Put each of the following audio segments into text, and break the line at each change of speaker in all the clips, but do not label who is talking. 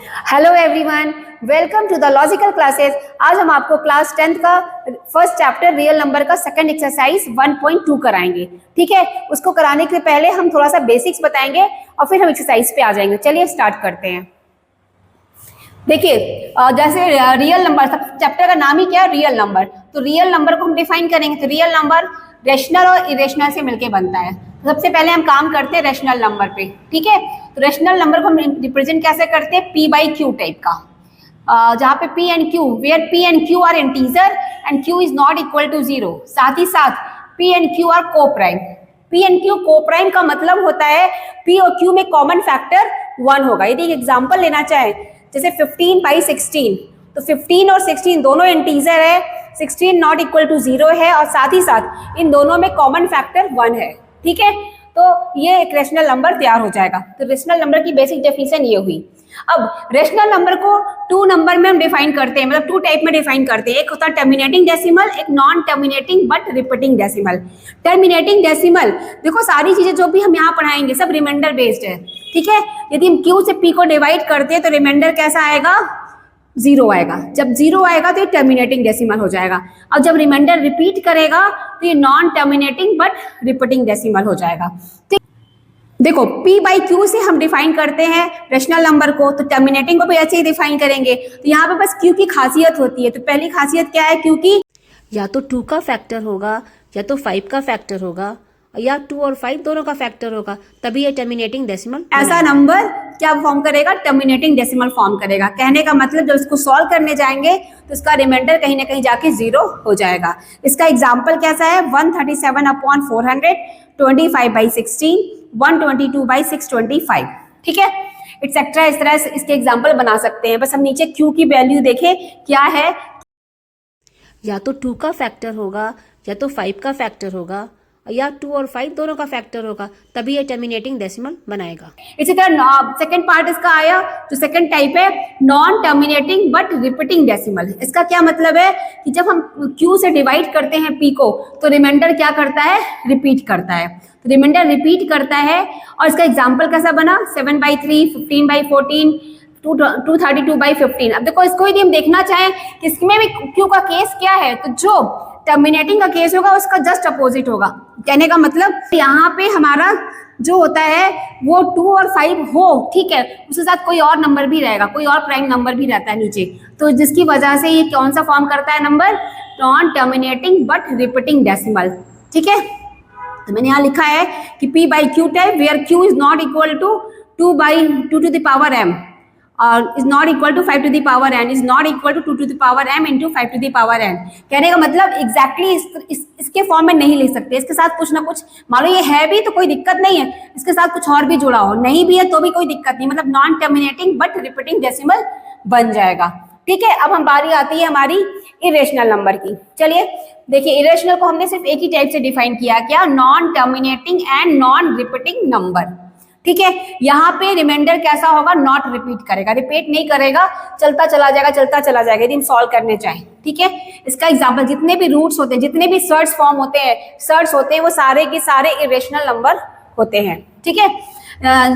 Hello everyone, welcome to the logical classes. आज हम आपको क्लास 10th का फर्स्ट चैप्टर रियल नंबर का सेकंड एक्सरसाइज 1.2 कराएंगे। ठीक है, उसको कराने के पहले हम थोड़ा सा बेसिक्स बताएंगे और फिर हम एक्सरसाइज पे आ जाएंगे। चलिए स्टार्ट करते हैं। देखिए, जैसे रियल नंबर, सब चैप्टर का नाम ही क्या है, रियल नंबर। तो रियल नंबर को हम डिफाइन करेंगे। तो रियल नंबर रेशनल और इरेशनल से मिलके बनता है। सबसे पहले हम काम करते हैं रेशनल नंबर पे। ठीक है, तो रेशनल नंबर को हम रिप्रेजेंट कैसे करते हैं, पी बाई क्यू टाइप का, जहाँ पे P and Q, where P and Q are integer and Q is not equal to 0। साथ ही साथ P and Q are coprime. P and Q coprime का मतलब होता है पी और क्यू में कॉमन फैक्टर 1 होगा। यदि एग्जाम्पल लेना चाहे जैसे 15 बाई 16, तो 15 और 16 दोनों इंटीजर है, 16 नॉट इक्वल टू 0 है और साथ ही साथ इन दोनों में कॉमन फैक्टर 1 है। ठीक है, तो ये एक रेशनल नंबर तैयार हो जाएगा। तो रेशनल नंबर की बेसिक डेफिनेशन ये हुई। अब रेशनल नंबर को 2 नंबर में हम डिफाइन करते हैं, मतलब 2 टाइप में डिफाइन करते हैं। एक होता है टर्मिनेटिंग डेसिमल, एक non terminating but repeating decimal. Terminating decimal, देखो सारी चीजें जो भी हम यहाँ पढ़ाएंगे सब रिमाइंडर बेस्ड है। ठीक है, यदि हम क्यू से पी को डिवाइड करते हैं तो रिमाइंडर कैसा आएगा, 0 आएगा। जब 0 आएगा तो ये टर्मिनेटिंग डेसिमल हो जाएगा। और जब रिमाइंडर रिपीट करेगा तो ये non terminating but repeating decimal हो जाएगा। ठीक, देखो p बाई क्यू से हम डिफाइन करते हैं रेशनल नंबर को, तो टर्मिनेटिंग को भी ऐसे ही डिफाइन करेंगे। तो यहाँ पे बस q की खासियत होती है। तो पहली खासियत क्या है, q की
या तो 2 का फैक्टर होगा या तो 5 का फैक्टर होगा या 2 और 5 दोनों का फैक्टर होगा, तभी ये टर्मिनेटिंग डेसिमल
ऐसा नंबर क्या फॉर्म करेगा, टर्मिनेटिंग डेसिमल फॉर्म करेगा। कहने का मतलब जब इसको सॉल्व करने जाएंगे तो इसका रिमाइंडर कहीं ना कहीं जाके 0 हो जाएगा। इसका एग्जाम्पल कैसा है, 137/400, 25 बाई 16, 122 बाई 625। ठीक है, एक्सेट्रा। इस तरह से इसके एग्जाम्पल बना सकते हैं। बस हम नीचे क्यू की वैल्यू देखें क्या है,
या तो 2 का फैक्टर होगा या तो 5 का फैक्टर होगा या 2 और 5 दोनों का फैक्टर होगा, तभी ये टर्मिनेटिंग डेसिमल बनाएगा।
इसी तरह सेकंड पार्ट इसका आया, जो सेकंड टाइप है non terminating but repeating decimal. इसका क्या मतलब है कि जब हम क्यू से डिवाइड करते हैं पी को तो रिमाइंडर क्या करता है, रिपीट करता है। तो रिमाइंडर रिपीट करता है और इसका एग्जाम्पल कैसा बना, 7 बाई 3, 15 बाई 14, 232 बाई 15। अब देखो, इसको यदि हम देखना चाहें कि इसमें भी क्यू का केस क्या है, तो जो टर्मिनेटिंग का केस होगा उसका जस्ट अपोजिट होगा। कहने का मतलब यहाँ पे हमारा जो होता है वो 2 और 5 हो, ठीक है, उसके साथ कोई और नंबर भी रहेगा, कोई और प्राइम नंबर भी रहता है नीचे, तो जिसकी वजह से ये कौन सा फॉर्म करता है number, non terminating but repeating decimal. ठीक है, तो मैंने यहाँ लिखा है कि p by Q type where q is not equal to 2 by 2 to the power m और is not equal to 5 to the power n, is not equal to 2 to the power m into 5 to the power n। कहने का मतलब exactly इसके form में नहीं लिख सकते, इसके साथ कुछ ना कुछ, मान लो ये है भी तो कोई दिक्कत नहीं है, इसके साथ कुछ और भी जुड़ा हो, नहीं भी है तो भी कोई दिक्कत नहीं, मतलब non terminating but repeating decimal बन जाएगा। ठीक है, अब हम बारी आती है हमारी इरेशनल नंबर की। चलिए देखिए, इरेशनल को हमने सिर्फ एक ही टाइप से डिफाइन किया, क्या, non terminating and non repeating number. ठीक है, यहाँ पे रिमाइंडर कैसा होगा, नॉट रिपीट करेगा, रिपीट नहीं करेगा, चलता चला जाएगा, चलता चला जाएगा यदि हम सॉल्व करने चाहें। ठीक है, इसका एग्जांपल जितने भी रूट्स होते हैं, जितने भी सर्ट्स फॉर्म होते हैं, सर्ट्स होते हैं, वो सारे के सारे इरेशनल नंबर होते हैं। ठीक है,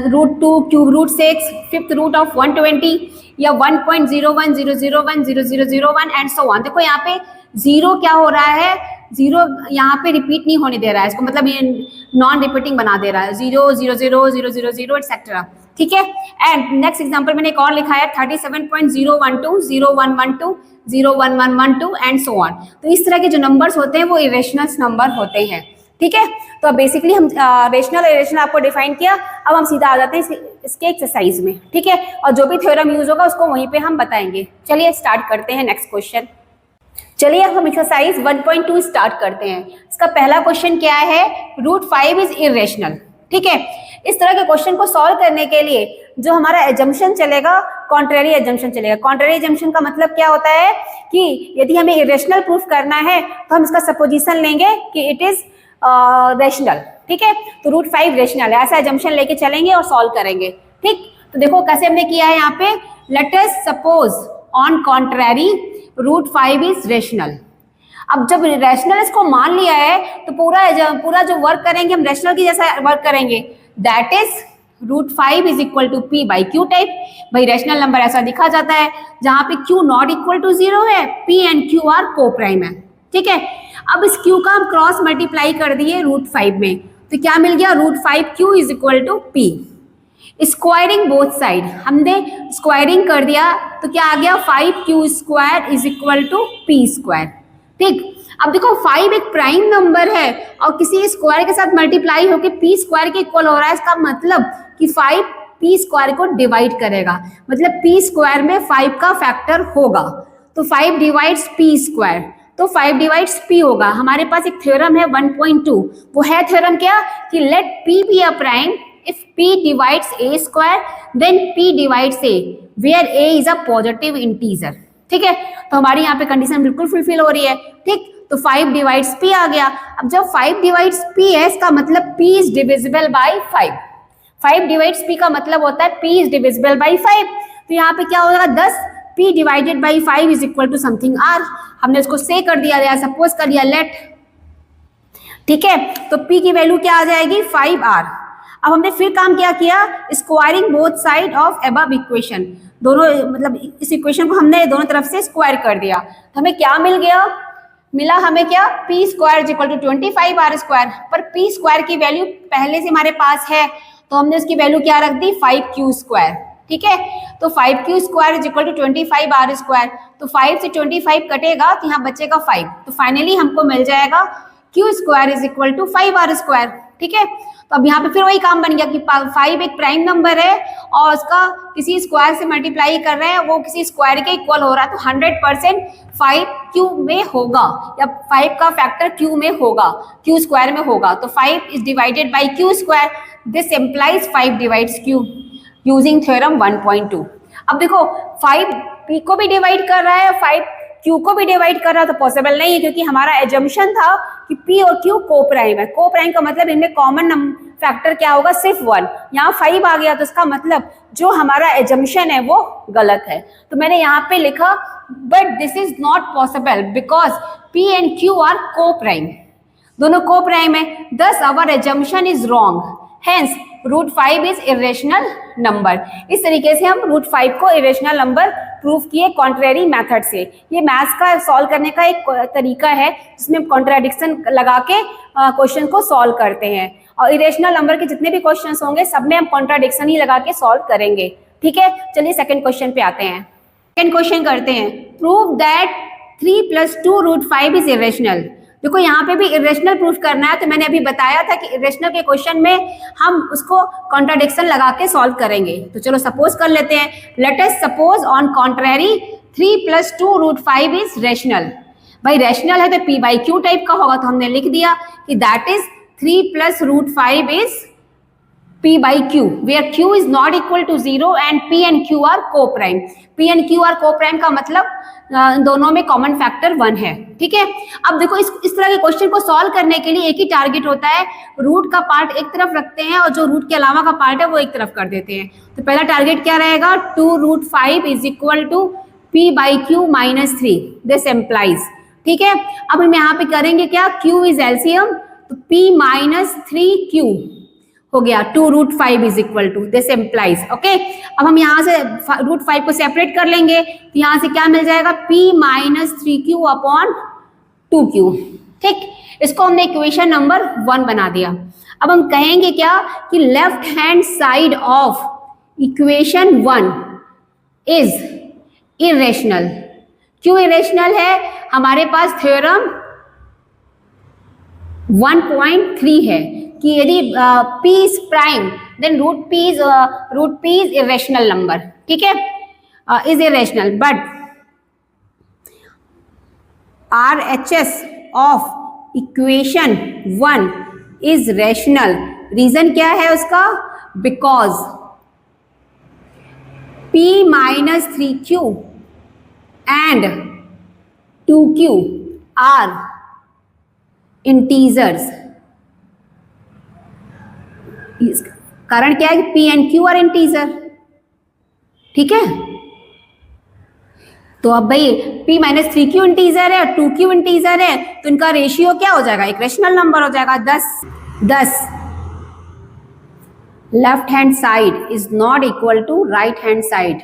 √2, क्यूब √6, फिफ्थ रूट ऑफ 120 या 1.0100100001 एंड सो ऑन। देखो यहाँ पे 0 क्या हो रहा है, 0 यहाँ पे रिपीट नहीं होने दे रहा है, इसको मतलब ये नॉन रिपीटिंग बना दे रहा है, 0 0 0 0 0 0 एक्सेट्रा। ठीक है, एंड नेक्स्ट एग्जांपल मैंने एक और लिखा है 37.012 0112 01112 एंड सो ऑन। तो इस तरह के जो नंबर्स होते हैं वो इरेशनल नंबर होते हैं। ठीक है, तो बेसिकली हम रेशनल इरेशनल आपको डिफाइन किया। अब हम सीधा आ जाते हैं इसके एक्सरसाइज में। ठीक है, और जो भी थ्योरम यूज होगा उसको वहीं पे हम बताएंगे। चलिए स्टार्ट करते हैं नेक्स्ट क्वेश्चन। चलिए अब हम एक्सरसाइज 1.2 स्टार्ट करते हैं। इसका पहला क्वेश्चन क्या है, √5 इज इरेशनल। ठीक है, इस तरह के क्वेश्चन को सॉल्व करने के लिए जो हमारा एजम्पशन चलेगा, कॉन्ट्रेरी एजम्पशन चलेगा। कॉन्ट्रेरी एजम्पशन का मतलब क्या होता है कि यदि हमें इरेशनल प्रूफ करना है तो हम इसका सपोजिशन लेंगे कि इट इज रेशनल। ठीक है, तो √5 रेशनल है, ऐसा एजम्पशन लेके चलेंगे और सॉल्व करेंगे। ठीक, तो देखो कैसे हमने किया है यहाँ पे, late us suppose on contrary √5 is rational. अब जब रैशनल इसको मान लिया है तो पूरा जो वर्क करेंगे हम रैशनल की जैसा वर्क करेंगे, that is √5 is equal to P by Q type. भाई रैशनल नंबर ऐसा लिखा जाता है जहां पे Q नॉट इक्वल टू 0 है, P एंड Q आर को प्राइम है। ठीक है, अब इस Q का हम क्रॉस मल्टीप्लाई कर दिए √5 में, तो क्या मिल गया, √5Q is equal to P। Squaring both side, हमने स्क्वायरिंग कर दिया तो क्या आ गया, 5Q square is equal to P square. ठीक, अब देखो 5 एक प्राइम नंबर है और किसी स्क्वायर के साथ मल्टीप्लाई होकर P स्क्वायर के इक्वल हो रहा है, इसका मतलब कि 5 P स्क्वायर को डिवाइड करेगा, मतलब P स्क्वायर में 5 का फैक्टर होगा, तो 5 डिवाइड्स P स्क्वायर, तो 5 डिवाइड्स P होगा। हमारे पास एक थ्योरम है 1.2, वो है थ्योरम क्या, कि let P be a prime if P divides A square then P divides A where A is a positive integer। ठीक है, तो हमारी यहाँ पे कंडीशन बिल्कुल फुलफिल हो रही है। ठीक, तो 5 डिवाइड्स P आ गया। अब जब 5 डिवाइड्स P है, इसका मतलब P is divisible by 5। 5 divides P का मतलब होता है P इज डिविजिबल बाय 5। तो यहाँ पे क्या होगा, 10 P divided by 5 is equal to something R। हमने इसको से कर दिया, या सपोज कर दिया लेट। ठीक है, तो P की वैल्यू क्या आ जाएगी, 5R। अब हमने फिर काम क्या किया, squaring both side of above equation, दोनों मतलब इस इक्वेशन को हमने दोनों तरफ से स्क्वायर कर दिया, तो हमें क्या मिल गया, मिला हमें क्या, P square equal to 25R square. पर P स्क्वायर की वैल्यू पहले से हमारे पास है, तो हमने उसकी वैल्यू क्या रख दी, 5Q स्क्वायर। ठीक है, तो 5Q square is equal to 25R square, तो 5 से 25 कटेगा तो यहाँ बचेगा 5, तो फाइनली हमको मिल जाएगा Q square is equal to 5R square. ठीक है, तो अब यहाँ पे फिर वही काम बन गया कि 5 एक प्राइम नंबर है और उसका किसी स्क्वायर से मल्टीप्लाई कर रहे हैं, वो किसी स्क्वायर के इक्वल हो रहा है, तो 100% 5Q में होगा, या 5 का फैक्टर Q में होगा, Q स्क्वायर में होगा, तो 5 is divided by Q square, this implies 5 divides Q using theorem 1.2। अब देखो 5 P को भी डिवाइड कर रहा है, 5 Q को भी डिवाइड कर रहा है, तो पॉसिबल नहीं है, क्योंकि हमारा एजम्पशन था कि P और Q को प्राइम है। को प्राइम का मतलब इनमें कॉमन फैक्टर क्या होगा, सिर्फ 1। यहाँ 5 आ गया, तो इसका मतलब जो हमारा एजम्पशन है वो गलत है। तो मैंने यहाँ पे लिखा but this is not possible because P and Q are coprime, दोनों को प्राइम है, thus our assumption is wrong, hence √5 is irrational number. इस तरीके से हम √5 को इरेशनल नंबर प्रूफ किए कॉन्ट्रेरी मेथड से। ये मैथ्स का सॉल्व करने का एक तरीका है जिसमें हम कॉन्ट्राडिक्शन लगा के क्वेश्चन को सॉल्व करते हैं, और इरेशनल नंबर के जितने भी क्वेश्चंस होंगे सब में हम कॉन्ट्राडिक्शन ही लगा के सॉल्व करेंगे। ठीक है, चलिए सेकंड क्वेश्चन पे आते हैं। सेकंड क्वेश्चन करते हैं, प्रूव दैट 3 + 2 √5 इज इरेशनल। देखो यहाँ पे भी इरेशनल प्रूफ करना है, तो मैंने अभी बताया था कि इरेशनल के क्वेश्चन में हम उसको कॉन्ट्राडिक्शन लगा के सॉल्व करेंगे। तो चलो सपोज कर लेते हैं, late us suppose on contrary 3 + 2 √5 is rational. भाई रेशनल है तो P बाई Q टाइप का होगा, तो हमने लिख दिया कि that is 3 + √5 is P by Q where Q is not equal to 0 and P and Q are co-prime। P and Q are co-prime का मतलब दोनों में कॉमन फैक्टर 1 है। ठीक है, अब देखो इस तरह के क्वेश्चन को सॉल्व करने के लिए एक ही टारगेट होता है, रूट का पार्ट एक तरफ रखते हैं और जो रूट के अलावा का पार्ट है वो एक तरफ कर देते हैं। तो पहला टारगेट क्या रहेगा, 2√5 is equal to P by Q - 3, this implies. ठीक है, अब हम यहाँ पे करेंगे क्या, Q इज एलसीएम, तो P - 3Q हो गया, 2√5 is equal to this implies. Okay, अब हम यहाँ से √5 को सेपरेट कर लेंगे, तो यहाँ से क्या मिल जाएगा, P - 3Q अपॉन 2Q। ठीक, इसको हमने इक्वेशन नंबर 1 बना दिया। अब हम कहेंगे क्या कि left hand side of equation 1 is irrational. क्यों इरेशनल है, हमारे पास थ्योरम 1.3 है कि यदि P is prime then √P is irrational number. ठीक है, is irrational, but RHS of equation 1 is rational. Reason क्या है उसका, because P - 3Q and 2Q are integers. कारण क्या है कि P and Q are integer. ठीक है, तो अब भाई P - 3Q इंटीजर है और 2Q इंटीजर है, तो इनका रेशियो क्या हो जाएगा, एक रेशनल नंबर हो जाएगा, 10। left hand side is not equal to right hand side,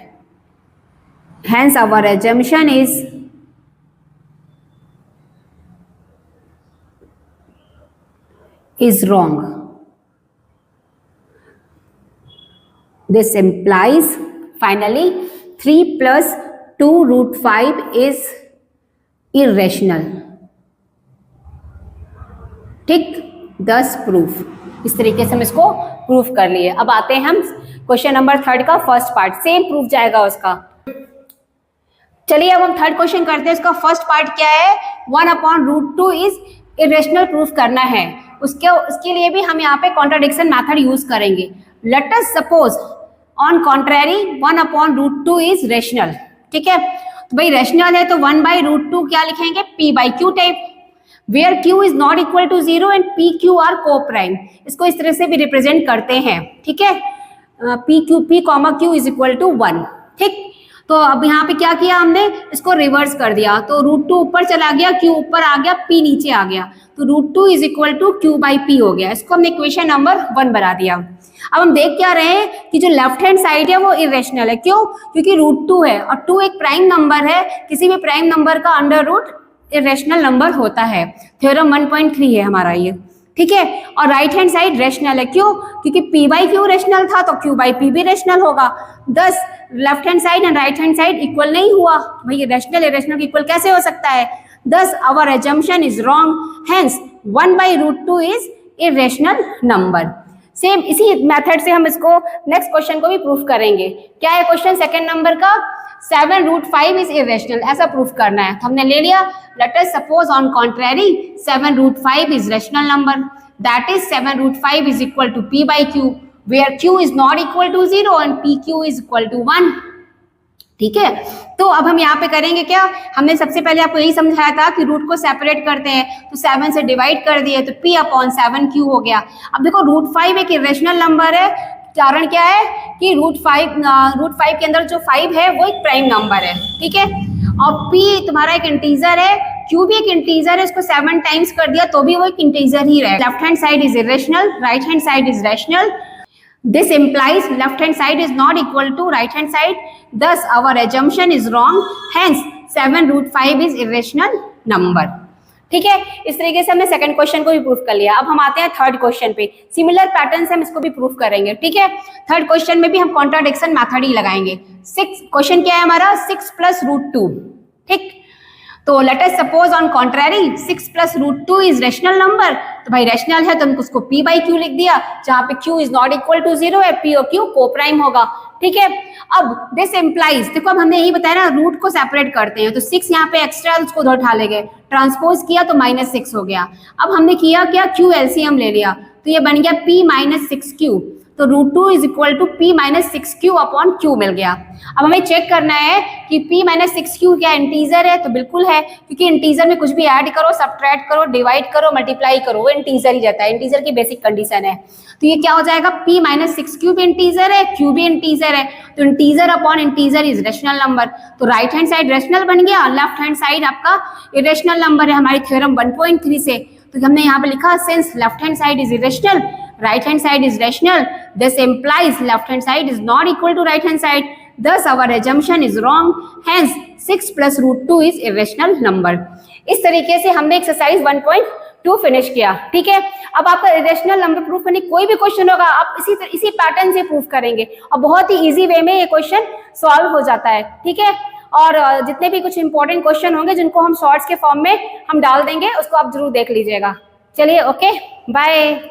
hence our assumption is wrong. This implies finally 3 plus 2 root 5 is irrational. ठीक, thus proof. इस तरीके से हम इसको प्रूफ कर लिए. अब आते हैं हम क्वेश्चन नंबर 3 का फर्स्ट पार्ट. सेम प्रूफ जाएगा उसका. चलिए अब हम थर्ड क्वेश्चन करते हैं. इसका फर्स्ट पार्ट क्या है? 1/√2 इज इरेशनल प्रूफ करना है. उसके लिए भी हम यहाँ पे कॉन्ट्राडिक्शन मेथड यूज करेंगे. Late us suppose on contrary 1/√2 is rational. ठीक है, तो भाई रेशनल है तो 1/√2 क्या लिखेंगे? p/q type, where q is not equal to 0 and p q are coprime. इसको इस तरह से भी रिप्रेजेंट करते हैं. ठीक है, p q is equal to 1. ठीक, तो अब यहाँ पे क्या किया हमने? इसको रिवर्स कर दिया. तो √2 ऊपर चला गया, q ऊपर आ गया, p नीचे आ गया, तो √2 इज इक्वल टू q/p हो गया. इसको हमने इक्वेशन नंबर 1 बना दिया. अब हम देख क्या रहे हैं कि जो लेफ्ट हैंड साइड है वो इरेशनल है. क्यों? क्योंकि √2 है और 2 एक प्राइम नंबर है. किसी भी प्राइम नंबर का अंडर रूट इरेशनल नंबर होता है. थ्योरम 1.3 है हमारा ये. ठीक है, और राइट हैंड साइड रेशनल है. क्यों? क्योंकि p/q रेशनल था तो q/p भी रेशनल होगा. दस left hand side and right hand side equal नहीं हुआ. भाई रेशनल इरेशनल इक्वल कैसे हो सकता है? Thus our assumption is wrong, hence 1/√2 is irrational number. Same इसी मेथड से हम इसको नेक्स्ट क्वेश्चन को भी प्रूफ करेंगे. क्या है क्वेश्चन सेकंड नंबर का? 7√5 इज इरेशनल. ऐसा प्रूफ करना है. तो हमने ले लिया. Let us suppose on contrary 7√5 is rational number. That is 7√5 is equal to p/q, where q is not equal to 0 and pq is equal to 1. ठीक है, तो अब हम यहाँ पे करेंगे क्या? हमने सबसे पहले आपको यही समझाया था कि रूट को सेपरेट करते हैं, तो 7 से डिवाइड कर दिए तो p/7q हो गया. अब देखो √5 एक इरेशनल नंबर है. कारण क्या है कि √5 के अंदर जो 5 है वो एक प्राइम नंबर है. ठीक है, और p तुम्हारा एक इंटीजर है, q भी एक इंटीजर है. इसको 7 टाइम्स कर दिया तो भी वो एक इंटीजर ही रहेगा. Left hand side is irrational, right hand side is rational. This implies left hand side is not equal to right hand side. Thus, our assumption is wrong. Hence, 7√5 is irrational number. ठीक है, इस तरीके से हमने second question को भी proof कर लिया. अब हम आते हैं थर्ड क्वेश्चन पे. सिमिलर पैटर्न से हम इसको भी प्रूफ करेंगे. ठीक है, थर्ड क्वेश्चन में भी हम कॉन्ट्राडिक्शन मेथड ही लगाएंगे. क्वेश्चन क्या है हमारा? 6 + √2. ठीक, तो late us suppose on contrary 6 + √2 is rational number. तो भाई रेशनल है तो हम उसको p/q लिख दिया, जहां पे q is not equal to 0 है, p और q को प्राइम होगा. ठीक है, अब दिस इम्प्लाइज, देखो अब हमने यही बताया ना, रूट को सेपरेट करते हैं तो 6 यहाँ पे एक्स्ट्रा उसको उधर उठा ले गए, ट्रांसपोज किया तो -6 हो गया. अब हमने किया क्या? q एलसीएम ले लिया तो ये बन गया p - 6q. तो √2 is equal to p - 6q upon q मिल गया. अब हमें चेक करना है कि p - 6q क्या इंटीजर है? तो बिल्कुल है, क्योंकि इंटीजर में कुछ भी ऐड करो, सब्ट्रैक्ट करो, डिवाइड करो, मल्टीप्लाई करो, वो इंटीजर ही रहता है. इंटीजर की बेसिक कंडीशन है. तो ये क्या हो जाएगा? p - 6q भी इंटीजर है, q भी इंटीजर है, तो integer upon integer is rational number. तो राइट हैंड साइड रेशनल बन गया, लेफ्ट हैंड साइड आपका इरेशनल नंबर है हमारी थ्योरम 1.3 से. तो हमने यहाँ पे लिखा since left hand side is irrational, right hand side is rational, this implies left hand side is not equal to right hand side. Thus our assumption is wrong. Hence 6 + √2 is irrational number. इस तरीके से हमने exercise 1.2 finish किया. ठीक है, अब आपका irrational number proof करने कोई भी क्वेश्चन होगा आप इसी पैटर्न से प्रूफ करेंगे और बहुत ही इजी वे में ये क्वेश्चन सॉल्व हो जाता है. ठीक है, और जितने भी कुछ इंपॉर्टेंट क्वेश्चन होंगे जिनको हम शॉर्ट्स के फॉर्म में हम डाल देंगे, उसको आप जरूर देख लीजिएगा. चलिए, ओके, बाय.